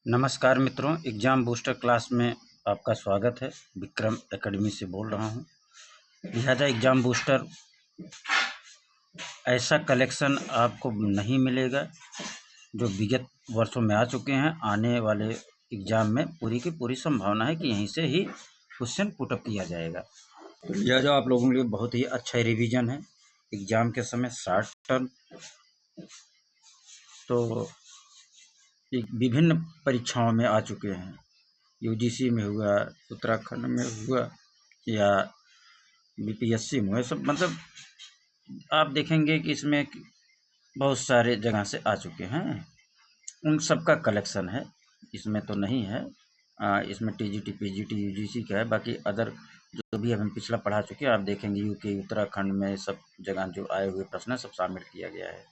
नमस्कार मित्रों, exam booster class में आपका स्वागत है। विक्रम एकेडमी से बोल रहा हूं। लिहाजा एग्ज़ाम बूस्टर ऐसा कलेक्शन आपको नहीं मिलेगा जो विगत वर्षों में आ चुके हैं। आने वाले एग्ज़ाम में पूरी की पूरी संभावना है कि यहीं से ही क्वेश्चन पुटअप किया जाएगा। तो लिहाजा आप लोगों के लिए बहुत ही अच्छा रिवीजन है। एग्ज़ाम के समय शॉर्ट टर्म तो विभिन्न परीक्षाओं में आ चुके हैं। यूजीसी में हुआ, उत्तराखंड में हुआ या बीपीएससी में हुआ, सब मतलब आप देखेंगे कि इसमें बहुत सारे जगह से आ चुके हैं। उन सब का कलेक्शन है, इसमें तो नहीं है। इसमें टीजीटी पीजीटी यूजीसी का है। बाकी अदर जो भी हम पिछला पढ़ा चुके हैं, आप देखेंगे यूके उत्तराखंड में सब जगह जो आए हुए प्रश्न सब शामिल किया गया है।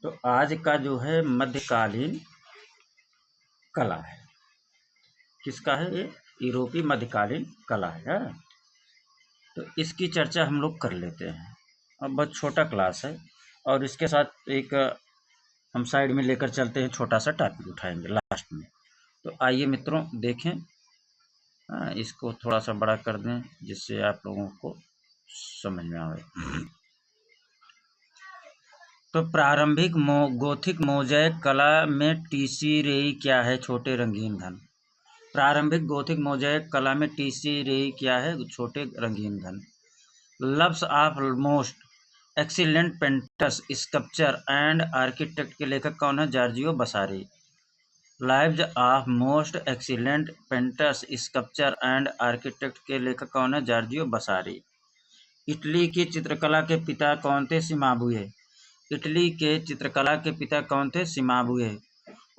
तो आज का जो है मध्यकालीन कला है। किसका है ये? यूरोपीय मध्यकालीन कला है। तो इसकी चर्चा हम लोग कर लेते हैं। अब बहुत छोटा क्लास है और इसके साथ एक हम साइड में लेकर चलते हैं, छोटा सा टॉपिक उठाएंगे लास्ट में। तो आइए मित्रों देखें, इसको थोड़ा सा बड़ा कर दें जिससे आप लोगों को समझ में आए। तो प्रारंभिक गोथिक मोज़ेक कला में टीसी रेई क्या है? छोटे रंगीन घन। प्रारंभिक गोथिक मोज़ेक कला में टीसी रेई क्या है? छोटे रंगीन घन। Lives of most excellent painters sculpture and architect के लेखक कौन है? Giorgio Vasari. Lives of most excellent painters sculpture and architect के लेखक कौन है? जॉर्जियो वासारी। इटली की चित्रकला के पिता कौन थे? सिमाबुए। इटली के चित्रकला के पिता कौन थे? सिमाबुए।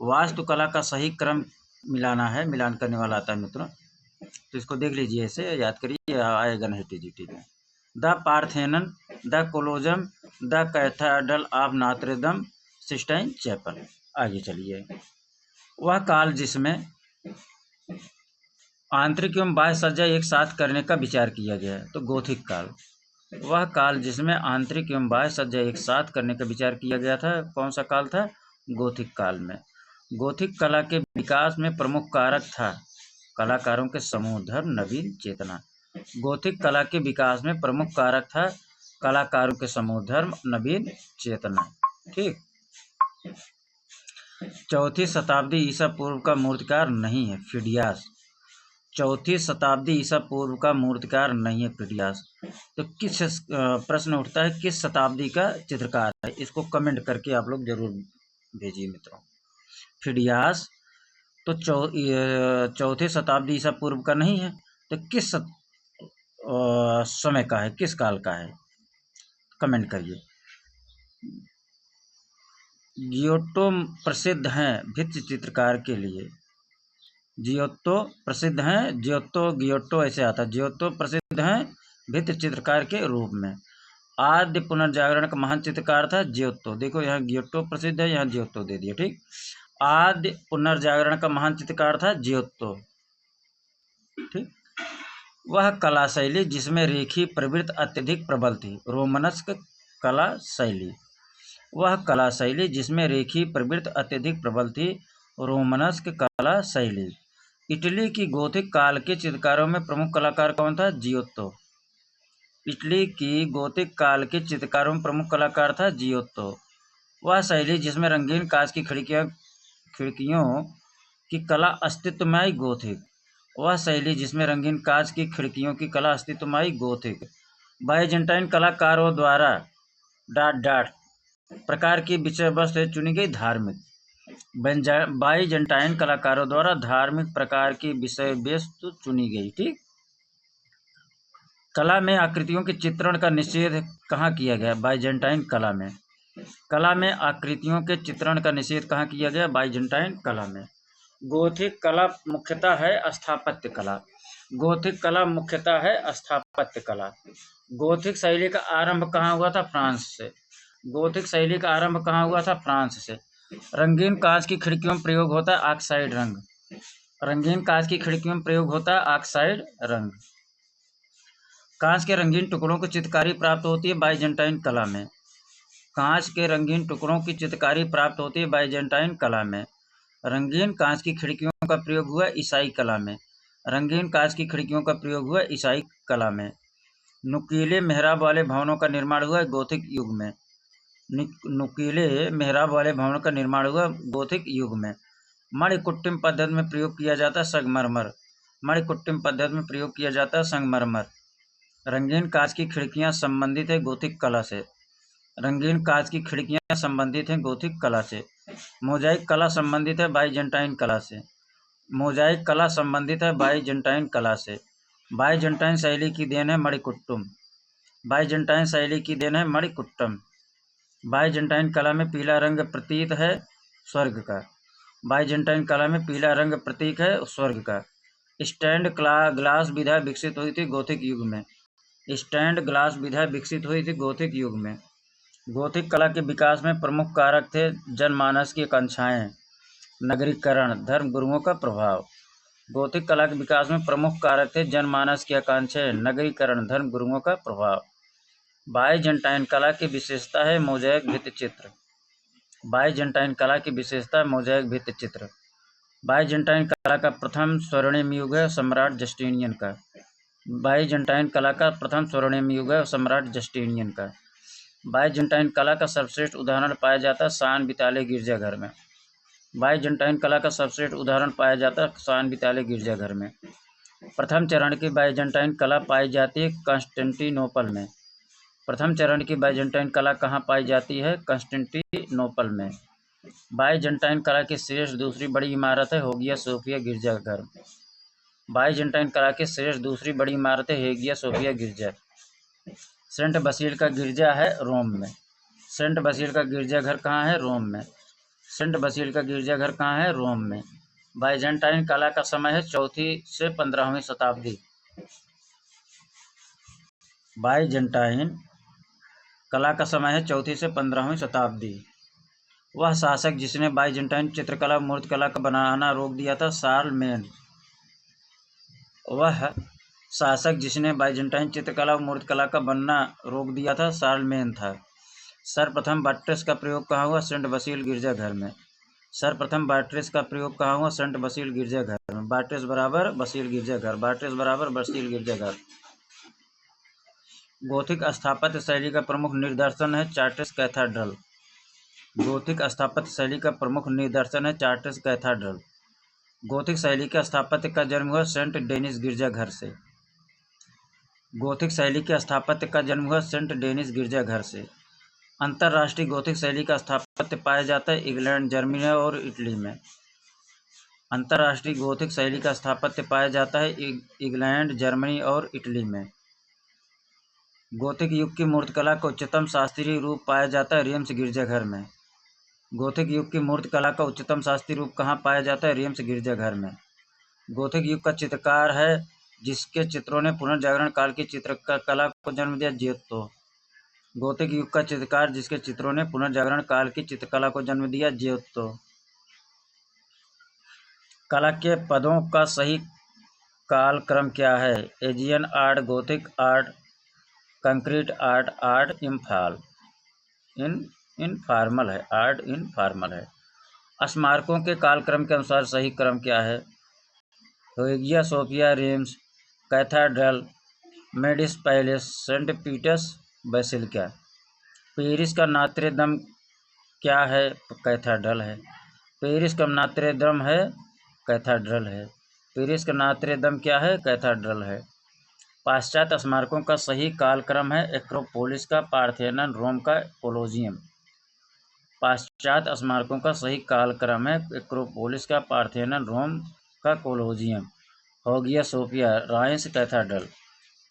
वास्तुकला का सही क्रम मिलाना है, मिलान करने वाला आता है मित्रों। तो इसको देख लीजिए, ऐसे याद करिए, आएगा नहीं टीजीटी में। The Parthenon, the Colosseum, the cathedral of Notre Dame, Sistine Chapel. आगे चलिए। वह काल जिसमें आंतरिक एवं बाह्य सज्जा एक साथ करने का विचार किया गया है, तो गोथिक काल। वह काल जिसमें आंतरिक एवं बाह्य सज्जा एक साथ करने का विचार किया गया था, कौन सा काल था? गोथिक काल में। गोथिक कला के विकास में प्रमुख कारक था कलाकारों के समूह, धर्म, नवीन चेतना। गोथिक कला के विकास में प्रमुख कारक था कलाकारों के समूह, धर्म, नवीन चेतना। ठीक। चौथी शताब्दी ईसा पूर्व का मूर्तिकार नहीं है, फिडियास। चौथी शताब्दी ईसा पूर्व का मूर्तिकार नहीं है, फिडियास। तो किस प्रश्न उठता है, किस शताब्दी का चित्रकार है? इसको कमेंट करके आप लोग जरूर भेजिए मित्रों। फिडियास तो चौथी शताब्दी ईसा पूर्व का नहीं है, तो किस समय का है, किस काल का है? कमेंट करिए। गियोट्टो प्रसिद्ध हैं भित्ति चित्रकार के लिए। जियोत्तो प्रसिद्ध हैं, गियोट्टो ऐसे आता है। जियोत्तो प्रसिद्ध हैं भित्ति चित्रकार के रूप में। आद्य पुनर्जागरण का महान चित्रकार था जियोत्तो। देखो यहाँ गियोट्टो प्रसिद्ध है, यहाँ जियोत्तो दे दिया। ठीक। आद्य पुनर्जागरण का महान चित्रकार था जियोत्तो। ठीक। वह कला शैली जिसमें रेखी प्रवृत्ति अत्यधिक प्रबल थी, रोमनस्क कला शैली। वह कला शैली जिसमें रेखी प्रवृत्ति अत्यधिक प्रबल थी, रोमनस्क कला शैली। इटली की गोथिक काल के चित्रकारों में प्रमुख कलाकार कौन था? जियोत्तो। इटली की गोथिक काल के चित्रकारों में प्रमुख कलाकार था जियोत्तो। वह शैली जिसमें रंगीन कांच की खिड़कियों की कला अस्तित्वमयी गोथिक। वह शैली जिसमें रंगीन कांच की खिड़कियों की कला अस्तित्वमयी गोथिक। बाइजेंटाइन कलाकारों द्वारा प्रकार की विषय वस्तु चुनी गई, धार्मिक। बाइजेंटाइन कलाकारों द्वारा धार्मिक प्रकार की विषय वस्तु चुनी गई। ठीक। कला में आकृतियों के चित्रण का निषेध कहाँ किया गया? बाइजेंटाइन कला में। कला में आकृतियों के चित्रण का निषेध कहाँ किया गया? बाइजेंटाइन कला में। गोथिक कला मुख्यतः है स्थापत्य कला। गोथिक कला मुख्यतः है स्थापत्य कला। गोथिक शैली का आरंभ कहाँ हुआ था? फ्रांस से। गोथिक शैली का आरंभ कहाँ हुआ था? फ्रांस से। रंगीन कांच की खिड़कियों में प्रयोग होता है ऑक्साइड रंग। रंगीन कांच की खिड़कियों में प्रयोग होता है ऑक्साइड रंग। कांच के रंगीन टुकड़ों की चित्रकारी प्राप्त होती है बाइजेंटाइन कला में। कांच के रंगीन टुकड़ों की चित्रकारी प्राप्त होती है बाइजेंटाइन कला में। रंगीन कांच की खिड़कियों का प्रयोग हुआ ईसाई कला में। रंगीन कांच की खिड़कियों का प्रयोग हुआ ईसाई कला में। नुकीले मेहराब वाले भवनों का निर्माण हुआ गोथिक युग में। नुकीले मेहराब वाले भवनों का निर्माण हुआ गोथिक युग में। मणिकुट्टिम पद्धति में प्रयोग किया जाता संगमरमर। मणिकुट्टिम पद्धति में प्रयोग किया जाता संगमरमर। रंगीन कांच की खिड़कियां संबंधित है गोथिक कला से। रंगीन कांच की खिड़कियां संबंधित हैं गोथिक कला से। मोजाइक कला संबंधित है बाइजेंटाइन कला से। मोजाइक कला संबंधित है बाइजेंटाइन कला से। बाइजेंटाइन शैली की देन है मणिकुट्टम। बाइजेंटाइन शैली की देन है मणिकुट्टम। बाइजेंटाइन कला में पीला रंग प्रतीत है स्वर्ग का। बाइजेंटाइन कला में पीला रंग प्रतीक है स्वर्ग का। स्टैंड ग्लास विधा विकसित हुई थी गोथिक युग में। स्टैंड ग्लास विधा विकसित हुई थी गोथिक युग में। गोथिक कला के विकास में प्रमुख कारक थे जनमानस की आकांक्षाएं, नगरीकरण, धर्म गुरुओं का प्रभाव। गोथिक कला के विकास में प्रमुख कारक थे जनमानस की आकांक्षाएं, नगरीकरण, धर्म गुरुओं का प्रभाव। बाइजेंटाइन कला की विशेषता है मोज़ेक भित्तिचित्र। बाइजेंटाइन कला की विशेषता है मोज़ेक भित्तिचित्र। बाइजेंटाइन कला का प्रथम स्वर्णिम युग है सम्राट जस्टिनियन का। बाइजेंटाइन कला का प्रथम स्वर्णिम युग है सम्राट जस्टिनियन का। बाइजेंटाइन कला का सर्वश्रेष्ठ उदाहरण पाया जाता है सान विताले गिरजाघर में। बाइजेंटाइन कला का सर्वश्रेष्ठ उदाहरण पाया जाता है सान विताले गिरजाघर में। प्रथम चरण की बाइजेंटाइन कला पाई जाती है कंस्टेंटिनोपल में। प्रथम चरण की बाइजेंटाइन कला कहाँ पाई जाती है? कंस्टेंटिनोपल में। बाइजेंटाइन कला की श्रेष्ठ दूसरी बड़ी इमारत है हेगिया सोफिया गिरजाघर। बाइजेंटाइन कला की श्रेष्ठ दूसरी बड़ी इमारत है हेगिया सोफिया गिरजा। सेंट बसील का गिरजा है रोम में। सेंट बसील का गिरजाघर कहाँ है? रोम में। सेंट बसील का गिरजाघर कहाँ है? रोम में। बाइजेंटाइन कला का समय है 4वीं से 15वीं शताब्दी। बाइजेंटाइन कला का समय है 4वीं से 15वीं शताब्दी। वह शासक जिसने बाइजेंटाइन चित्रकला मूर्तिकला का बनाना रोक दिया था शार्लमेन। वह शासक जिसने बाइजेंटाइन चित्रकला और मूर्तिकला का बनना रोक दिया था शार्लमेन था। सर्वप्रथम बट्रेस का प्रयोग कहाँ हुआ? सेंट बसील गिरजाघर में। सर्वप्रथम बाट्रेस का प्रयोग कहाँ हुआ? सेंट बसील गिरजाघर में। बाट्रेस बराबर बसील गिरजाघर। बाट्रेस बराबर बसील गिरजाघर। गोथिक स्थापत्य शैली का प्रमुख निदर्शन है चार्टर्स कैथेड्रल। गोथिक स्थापत्य शैली का प्रमुख निदर्शन है चार्टर्स कैथेड्रल। गोथिक शैली के स्थापत्य का जन्म हुआ सेंट डेनिस गिरजाघर से। गोथिक शैली के स्थापत्य का जन्म हुआ सेंट डेनिस गिरजाघर से। अंतर्राष्ट्रीय गोथिक शैली का स्थापत्य पाया जाता है इंग्लैंड, जर्मनी और इटली में। अंतर्राष्ट्रीय गोथिक शैली का स्थापत्य पाया जाता है इंग्लैंड, जर्मनी और इटली में। गोथिक युग की मूर्तिकला का उच्चतम शास्त्रीय रूप पाया जाता है रेम्स गिरजाघर में। गोथिक युग की मूर्तिकला का उच्चतम शास्त्रीय रूप कहाँ पाया जाता है? रेम्स गिरजाघर में। गोथिक युग का चित्रकार है जिसके चित्रों ने पुनर्जागरण काल की चित्रकला को जन्म दिया, जियोत्तो। गोथिक युग का चित्रकार जिसके चित्रों ने पुनर्जागरण काल की चित्रकला को जन्म दिया, जियोत्तो। कला के पदों का सही कालक्रम क्या है? Aegean art, Gothic art, concrete art, art informal है। आर्ट इनफॉर्मल है। स्मारकों के कालक्रम के अनुसार सही क्रम क्या है? Hagia Sophia, Reims cathedral, Medici palace, Saint Peter's basilica. Paris का नात्रे दम क्या है? कैथेड्रल है। पेरिस का नात्रे दम है कैथेड्रल है। पेरिस का नात्रे दम क्या है? कैथेड्रल है। पाश्चात्य स्मारकों का सही कालक्रम है एक्रोपोलिस का, पार्थेनन, रोम का कोलोजियम। पाश्चात्य स्मारकों का सही कालक्रम है एक्रोपोलिस का, पार्थेनन, रोम का Colosseum. Hagia Sophia, Reims cathedral.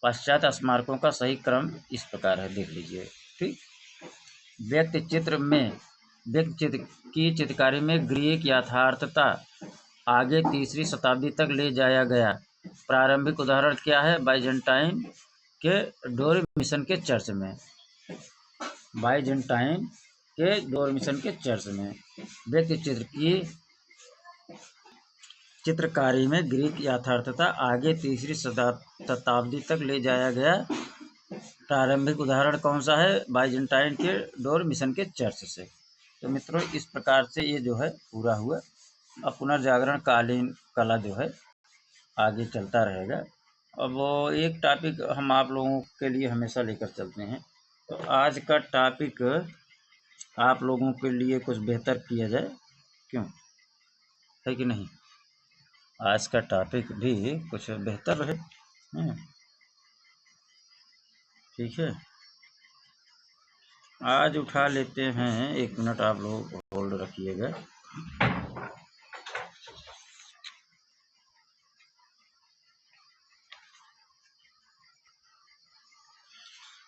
पाश्चात्य स्मारकों का सही क्रम इस प्रकार है, देख लीजिए। ठीक। व्यक्ति चित्र की चित्रकारी में ग्रीक यथार्थता आगे 3वीं शताब्दी तक ले जाया गया। प्रारंभिक उदाहरण क्या है? बाइजेंटाइन के डोरमिशन के चर्च में। बाइजेंटाइन के डोरमिशन के चर्च में व्यक्ति चित्र की चित्रकारी में ग्रीक यथार्थता आगे 3वीं शताब्दी तक ले जाया गया। प्रारंभिक उदाहरण कौन सा है? बाइजेंटाइन के डोरमिशन के चर्च से। तो मित्रों, इस प्रकार से ये जो है पूरा हुआ। पुनर्जागरण कालीन कला जो है आगे चलता रहेगा। अब वो एक टॉपिक हम आप लोगों के लिए हमेशा लेकर चलते हैं। तो आज का टॉपिक आप लोगों के लिए कुछ बेहतर किया जाए, क्यों, है कि नहीं? आज का टॉपिक भी कुछ बेहतर रहे। ठीक है, आज उठा लेते हैं। 1 मिनट आप लोग होल्ड रखिएगा।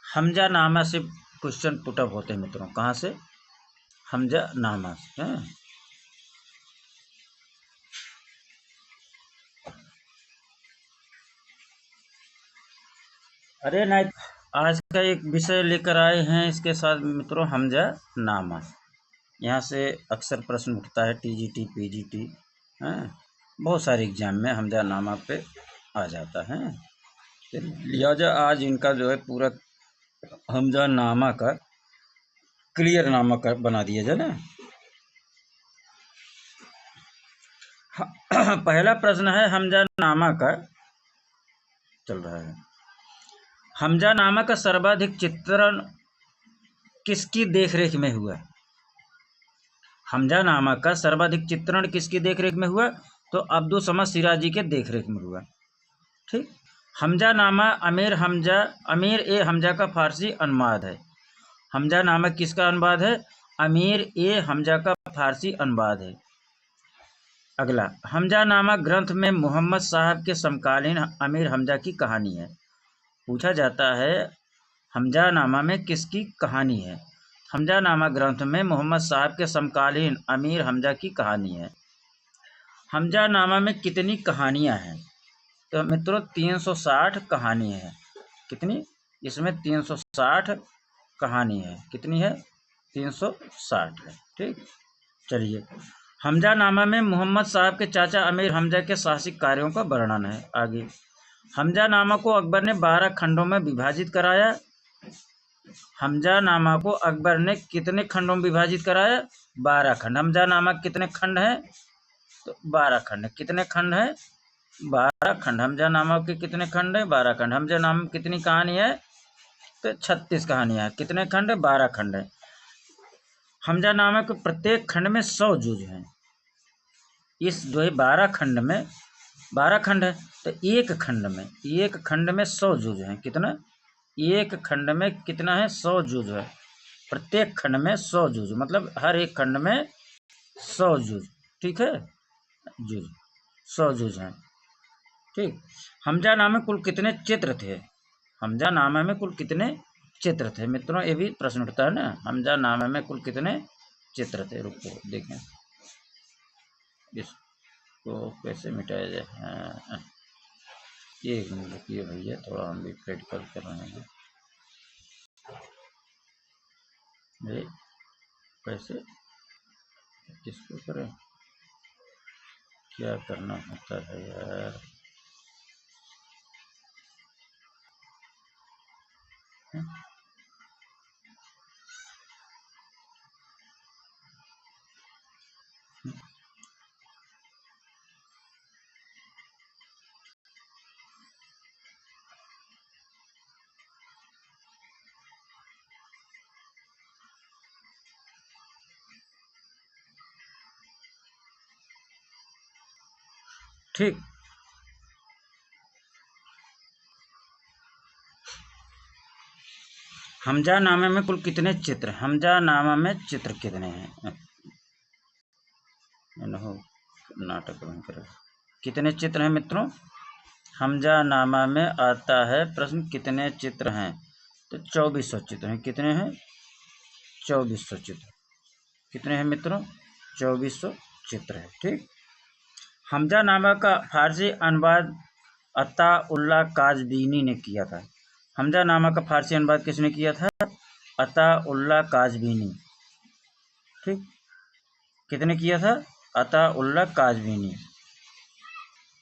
हमजा नामा से क्वेश्चन पुटअप होते हैं मित्रों। कहाँ से? हमजा नामा से। अरे नहीं, आज का एक विषय लेकर आए हैं इसके साथ मित्रों, हमजा नामा। यहाँ से अक्सर प्रश्न उठता है, टीजीटी, पीजीटी, बहुत सारे एग्जाम में हमजा नामा पे आ जाता है। लिहाजा आज इनका जो है पूरा हमजा नामा का क्लियर नामा का बना दिया जाए ना। पहला प्रश्न है हमजा नामा का, चल रहा है। हमजा नामा का सर्वाधिक चित्रण किसकी देखरेख में हुआ? हमजा नामा का सर्वाधिक चित्रण किसकी देखरेख में हुआ? तो अब्दुल समद सिराजी के देखरेख में हुआ। ठीक। हमजा नामा अमीर ए हमजा का फारसी अनुवाद है। हमजा नामा किसका अनुवाद है? अमीर ए हमजा का फारसी अनुवाद है। अगला, हमजा नामा ग्रंथ में मोहम्मद साहब के समकालीन अमीर हमजा की कहानी है। पूछा जाता है हमजा नामा में किसकी कहानी है? हमजा नामा ग्रंथ में मोहम्मद साहब के समकालीन अमीर हमजा की कहानी है। हमजा नामा में कितनी कहानियां हैं? तो मित्रों 360 कहानी है। कितनी? इसमें 360 कहानी है। कितनी है? 360 है। ठीक, चलिए। हमजा नामा में मोहम्मद साहब के चाचा अमीर हमजा के साहसिक कार्यों का वर्णन है। आगे, हमजा नामा को अकबर ने 12 खंडों में विभाजित कराया। हमजा नामा को अकबर ने कितने खंडों में विभाजित कराया? 12 खंड। हमजा नामा कितने खंड हैं? तो 12 खंड। कितने खंड हैं? 12 खंड। हमजा नामा के कितने खंड है? 12 खंड। हमजा नामा में कितनी कहानी है? तो 36 कहानियां। कितने खंड है? 12 खंड है। हमजा नामा के प्रत्येक खंड में 100 जुज हैं। इस जो है 12 खंड में 12 खंड है, तो एक खंड में 100 जुज हैं। कितना? एक खंड में कितना है? 100 जुज है। प्रत्येक खंड में 100 जुज, मतलब हर एक खंड में 100 जुज। ठीक है, जुज 100 जुज हैं। ठीक। हमजा नामा में कुल कितने चित्र थे? हमजा नामा में कुल कितने चित्र थे मित्रों? ये भी प्रश्न उठता है ना। हमजा नामा में कुल कितने चित्र थे? रुको देखें, इसको कैसे मिटाया जाए। हाँ, एक मिनट रुकिए भैया, थोड़ा हम भी प्रैक्टिकल कर रहे हैं। ये कैसे, किसको करें, क्या करना होता है यार। ठीक, हमजा नामा में कुल कितने चित्र? हमजा नामा में चित्र कितने हैं? नाटक नहीं करें। कितने चित्र हैं मित्रों? हमजा नामा में आता है प्रश्न कितने चित्र हैं? तो 2400 चित्र हैं। कितने हैं? 2400 चित्र। कितने हैं मित्रों? 2400 चित्र है। ठीक। हमजा नामा का फारसी अनुवाद अता-उल्लाह काज़वीनी ने किया था। हमजा नामा का फारसी अनुवाद किसने किया था? अता-उल्लाह काज़वीनी। ठीक, कितने किया था? अता-उल्लाह काज़वीनी।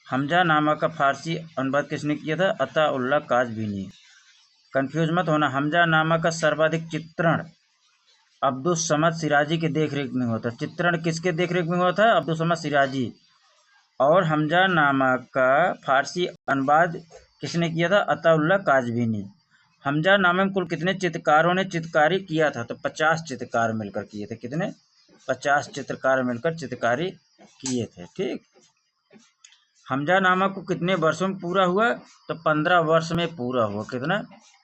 हमजा नामा का फारसी अनुवाद किसने किया था? अता-उल्लाह काज़वीनी। कंफ्यूज मत होना। हमजा नामा का सर्वाधिक चित्रण अब्दुल समद सिराजी के देख रेख में हुआ था। चित्रण किसके देख रेख में हुआ था? अब्दुल समद सिराजी। और हमजा नामा का फारसी अनुवाद किसने किया था? अताउल्लाह काजवीनी। हमजा नामे में कुल कितने चित्रकारों ने चित्रकारी किया था? तो 50 चित्रकार मिलकर किए थे। कितने? 50 चित्रकार मिलकर चित्रकारी किए थे। ठीक। हमजा नामा को कितने वर्षों में पूरा हुआ? तो 15 वर्ष में पूरा हुआ। कितना?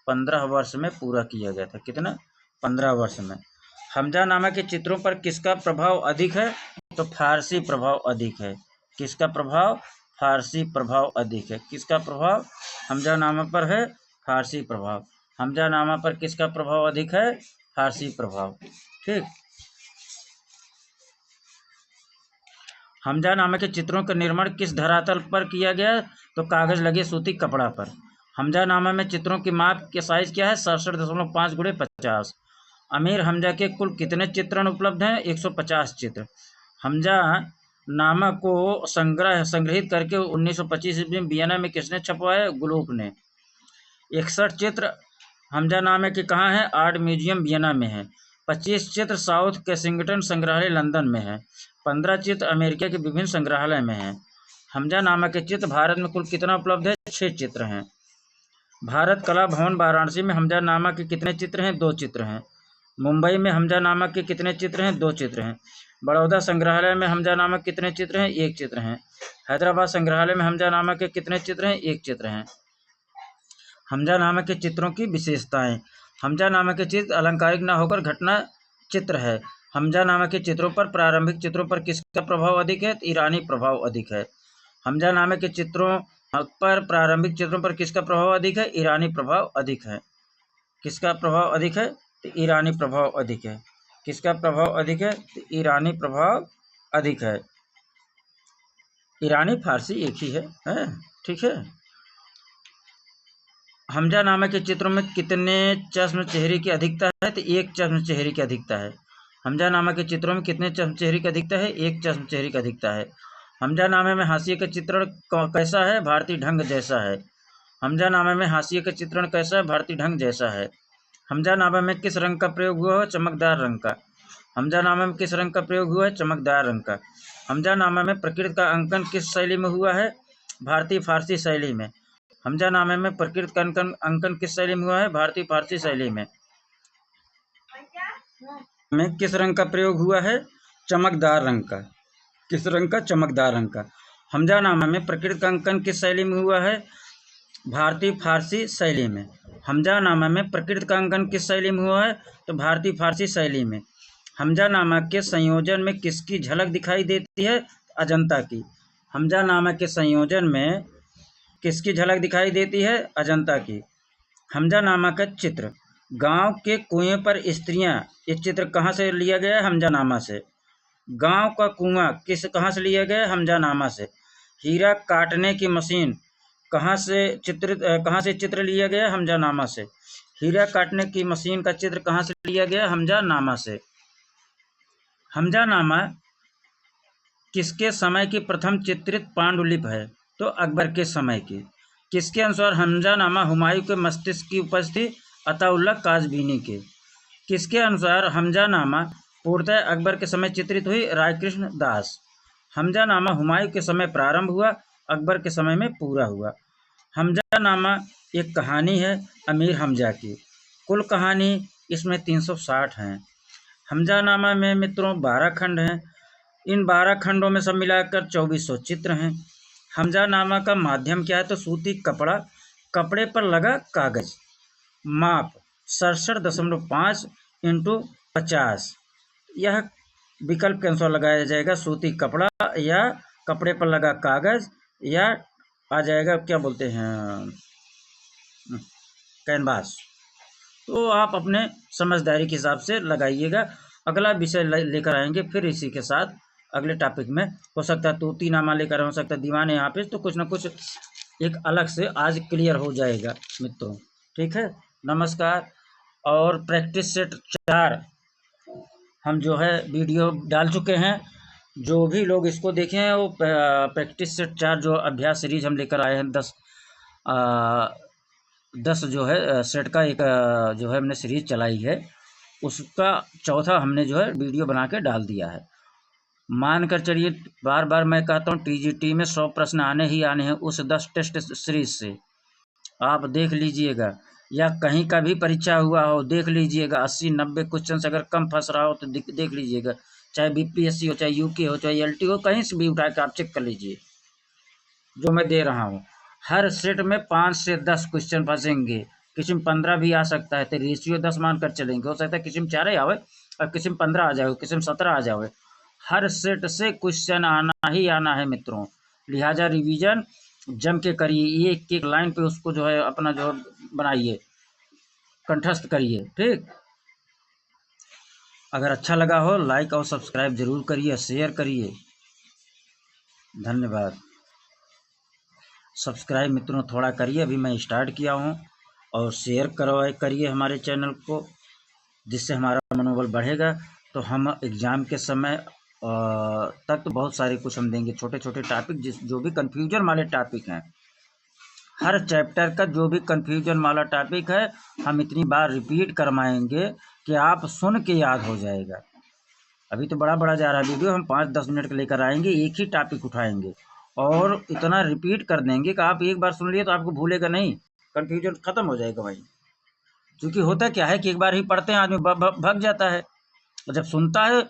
15 वर्ष में पूरा किया गया था। कितना? 15 वर्ष में। हमजा नामा के चित्रों पर किसका प्रभाव अधिक है? तो फारसी प्रभाव अधिक है। किसका प्रभाव? फारसी प्रभाव अधिक है। किसका प्रभाव हमजा नामा पर है? फारसी प्रभाव। हमजा नामा पर किसका प्रभाव अधिक है? फारसी प्रभाव। ठीक। हमजा नामा के चित्रों का निर्माण किस धरातल पर किया गया? तो कागज लगे सूती कपड़ा पर। हमजा नामा में चित्रों की माप के साइज क्या है? 67.5 × 50। अमीर हमजा के कुल कितने चित्रण उपलब्ध हैं? 150 चित्र। हमजा नामा को संग्रहित करके 1925 ईस्वी में वियना में किसने छपवाया? ग्लूक ने। 61 चित्र हमजा नामे के कहाँ है? आर्ट म्यूजियम वियना में है। 25 चित्र साउथ केसिंगटन संग्रहालय लंदन में है। 15 चित्र अमेरिका के विभिन्न संग्रहालय में हैं। हमजा नामा के चित्र भारत में कुल कितना उपलब्ध है? 6 चित्र हैं। भारत कला भवन वाराणसी में हमजा नामा के कितने चित्र हैं? 2 चित्र हैं। मुंबई में हमजा नामा के कितने चित्र हैं? 2 चित्र हैं। बड़ौदा संग्रहालय में हमजा नामा के कितने चित्र हैं? 1 चित्र हैं। हैदराबाद संग्रहालय में हमजा नामा के कितने चित्र हैं? 1 चित्र हैं। हमजा नामा के चित्रों की विशेषताएं। हमजा नामा के चित्र अलंकारिक न होकर घटना चित्र है। हमजा नामा के चित्रों पर प्रारंभिक चित्रों पर किसका प्रभाव अधिक है? ईरानी प्रभाव अधिक है। हमजा नामा के चित्रों पर प्रारंभिक चित्रों पर किसका प्रभाव अधिक है? ईरानी प्रभाव अधिक है। किसका प्रभाव अधिक है? तो ईरानी प्रभाव अधिक है। किसका प्रभाव अधिक है? तो ईरानी प्रभाव अधिक है। ईरानी फारसी एक ही है? ठीक है। हमजा नामा के चित्रों में कितने चश्म चेहरे की अधिकता है? तो 1 चश्म चेहरे की अधिकता है। हमजा नामा के चित्रों में कितने चश्म चेहरे की अधिकता है? 1 चश्म चेहरे की अधिकता है। हमजा नामे में हाशिए का चित्रण कैसा है? भारतीय ढंग जैसा है। हमजा नामे में हाशिए का चित्रण कैसा है? भारतीय ढंग जैसा है। हमजा नामा में किस रंग का प्रयोग हुआ है? चमकदार रंग का। हमजा नामा में किस रंग का प्रयोग हुआ है? चमकदार रंग का। हमजा नामा में प्रकृति का अंकन किस शैली में हुआ है? भारतीय फारसी शैली में। हमजा नामे में प्रकृति का अंकन किस शैली में हुआ है? भारतीय फारसी शैली में। में किस रंग का प्रयोग हुआ है? चमकदार रंग का। किस रंग का? चमकदार रंग का। हमजा नामा में प्रकृति का अंकन किस शैली में हुआ है? भारतीय फारसी शैली में। हमजा नामा में प्रकृति का अंकन किस शैली में हुआ है? तो भारतीय फारसी शैली में। हमजा नामा के संयोजन में किसकी झलक दिखाई देती है? अजंता की। हमजा नामा के संयोजन में किसकी झलक दिखाई देती है? अजंता की। हमजा नामा का चित्र गांव के कुएं पर स्त्रियां, ये चित्र कहाँ से लिया गया है? हमजा नामा से। गांव का कुआं कहाँ से लिया गया है? हमजा नामा से। हीरा काटने की मशीन कहाँ से चित्र लिया गया? हमजा नामा से। हीरा काटने की मशीन का चित्र कहाँ से लिया गया? हमजा नामा से। हमजा नामा किसके समय की प्रथम चित्रित पांडुलिपि है? तो अकबर के समय की। किसके अनुसार हमजा नामा हुमायूं के मस्तिष्क की उपज थी? अताउल्लाह काजवीनी के। किसके अनुसार हमजा नामा पूर्णतः अकबर के समय चित्रित हुई? रायकृष्ण दास। हमजा नामा हुमायूं के समय प्रारंभ हुआ, अकबर के समय में पूरा हुआ। हमजा नामा एक कहानी है अमीर हमजा की। कुल कहानी इसमें 360 हैं। हमजा नामा में मित्रों 12 खंड हैं। इन 12 खंडों में सब मिलाकर 2400 चित्र हैं। हमजा नामा का माध्यम क्या है? तो सूती कपड़ा, कपड़े पर लगा कागज। माप 67.5 × 50। यह विकल्प के अनुसार लगाया जाएगा। सूती कपड़ा या कपड़े पर लगा कागज या आ जाएगा क्या बोलते हैं, कैनवास। तो आप अपने समझदारी के हिसाब से लगाइएगा। अगला विषय लेकर आएंगे फिर इसी के साथ अगले टॉपिक में। हो सकता है तूती नामा लेकर, हो सकता है दीवाने हाफिज, तो कुछ ना कुछ एक अलग से आज क्लियर हो जाएगा मित्रों। ठीक है, नमस्कार। और प्रैक्टिस सेट 4 हम जो है वीडियो डाल चुके हैं। जो भी लोग इसको देखे हैं वो प्रैक्टिस सेट 4 जो अभ्यास सीरीज हम लेकर आए हैं, 10 जो है सेट का एक जो है हमने सीरीज चलाई है, उसका चौथा हमने जो है वीडियो बना के डाल दिया है। मान कर चलिए, बार बार मैं कहता हूँ टीजीटी में 100 प्रश्न आने ही आने हैं उस 10 टेस्ट सीरीज से, आप देख लीजिएगा। या कहीं का भी परीक्षा हुआ हो देख लीजिएगा, 80-90 क्वेश्चन अगर कम फंस रहा हो तो देख लीजिएगा, चाहे बीपीएससी हो, चाहे यूके हो, चाहे एलटी हो, कहीं से भी उठा के आप चेक कर लीजिए जो मैं दे रहा हूँ। हर सेट में 5 से 10 क्वेश्चन फंसेंगे, किसी में 15 भी आ सकता है, तो रेशियो 10 मान कर चलेंगे। हो सकता है किसी में 4 ही आवे और किसी में 15 आ जाए, किसी में 17 आ जाए। हर सेट से क्वेश्चन आना ही आना है मित्रों, लिहाजा रिवीजन जम के करिए, एक एक लाइन पे उसको जो है अपना जो बनाइए, कंठस्थ करिए। ठीक, अगर अच्छा लगा हो लाइक और सब्सक्राइब जरूर करिए, शेयर करिए। धन्यवाद। सब्सक्राइब मित्रों थोड़ा करिए, अभी मैं स्टार्ट किया हूँ, और शेयर करिए हमारे चैनल को, जिससे हमारा मनोबल बढ़ेगा। तो हम एग्ज़ाम के समय तक तो बहुत सारे कुछ हम देंगे, छोटे छोटे टॉपिक जो भी कन्फ्यूजन वाले टॉपिक हैं, हर चैप्टर का जो भी कन्फ्यूजन वाला टॉपिक है हम इतनी बार रिपीट करवाएंगे कि आप सुन के याद हो जाएगा। अभी तो बड़ा बड़ा जा रहा है वीडियो, हम 5-10 मिनट के लेकर आएंगे, एक ही टॉपिक उठाएंगे और इतना रिपीट कर देंगे कि आप एक बार सुन लिए तो आपको भूलेगा नहीं, कन्फ्यूजन खत्म हो जाएगा भाई। क्योंकि होता क्या है कि एक बार ही पढ़ते हैं आदमी भग जाता है, और जब सुनता है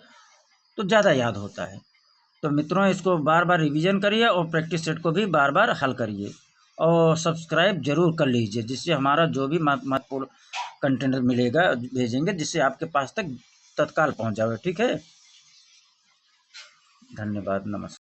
तो ज़्यादा याद होता है। तो मित्रों इसको बार बार रिवीजन करिए और प्रैक्टिस सेट को भी बार बार हल करिए, और सब्सक्राइब जरूर कर लीजिए, जिससे हमारा जो भी महत्वपूर्ण कंटेंट मिलेगा भेजेंगे, जिससे आपके पास तक तत्काल पहुंच जाए। ठीक है, धन्यवाद, नमस्कार।